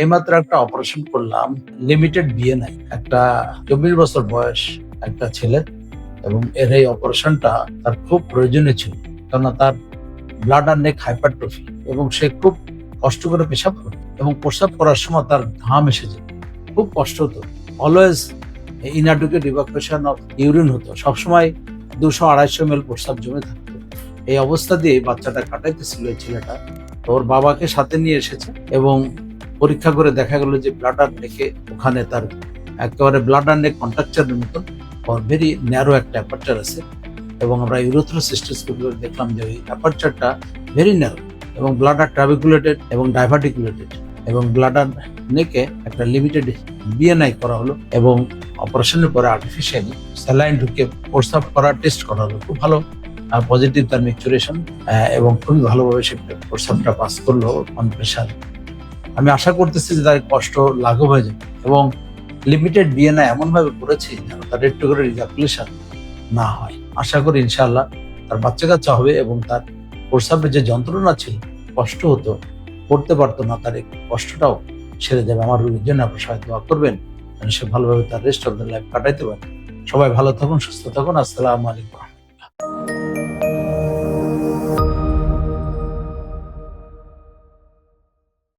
এইমাত্র একটা অপারেশন করলাম, লিমিটেড বিএনআই, একটা 24 বছর বয়স একটা ছেলে, এবং এর এই অপারেশনটা তার খুব প্রয়োজনীয় ছিল, কেননা তার ব্লাডার নেক হাইপারট্রফি, এবং সে খুব কষ্ট করে পেশাব করত, এবং প্রস্রাব করার সময় তার ঘাম এসে যেত, খুব কষ্ট হতো। অলওয়েজ ইনঅ্যাডুকেট ইভাকুয়েশন অফ ইউরিন হতো, সবসময় 200-250 ml প্রস্রাব জমে থাকতো। এই অবস্থা দিয়ে বাচ্চাটা কাটাইতেছিল এই ছেলেটা। তো ওর বাবাকে সাথে নিয়ে এসেছে, এবং পরীক্ষা করে দেখা গেল যে ব্লাডার নেকে ওখানে তার একেবারে ব্লাডার নেক কন্ট্রাকচারের মতন ভেরি ন্যারো একটা অ্যাপারচার আছে, এবং আমরা ইউরোথ্রোসিস্টোস্কোপি করে দেখলাম যে ওই অ্যাপারচারটা ভেরি ন্যারো, এবং ব্লাডার ট্রাবিকুলেটেড এবং ডাইভার্টিকুলেটেড, এবং ব্লাডার নেকে একটা লিমিটেড বিএনআই করা হলো, এবং অপারেশনের পরে আর্টিফিশিয়ালি স্যালাইন ঢুকে প্রস্রাব করার টেস্ট করা হলো। খুব ভালো পজিটিভ তার ম্যাচুরেশন, এবং খুবই ভালোভাবে সে প্রস্রাবটা পাস করলো অন প্রেশার। আমি আশা করতেছি যে তার কষ্ট লাঘব হয়ে যাবে, এবং লিমিটেড বিএনআই এমন ভাবে করেছি যেন তার রেট্রোগ্রেড ইজাকুলেশন না হয়। আশা করি ইনশাআল্লাহ তার বাচ্চা কাচ্চা হবে, এবং তার প্রস্রাবের যে যন্ত্রণা ছিল, কষ্ট হতো, করতে পারতো না, তার এই কষ্টটাও সেরে যাবে। আমার রোগীর জন্য আপনার সবাই দোয়া করবেন যেন সে ভালোভাবে তার রেস্ট অফ দ্য লাইফ কাটাইতে পারে। সবাই ভালো থাকুন, সুস্থ থাকুন। আসসালামু আলাইকুম।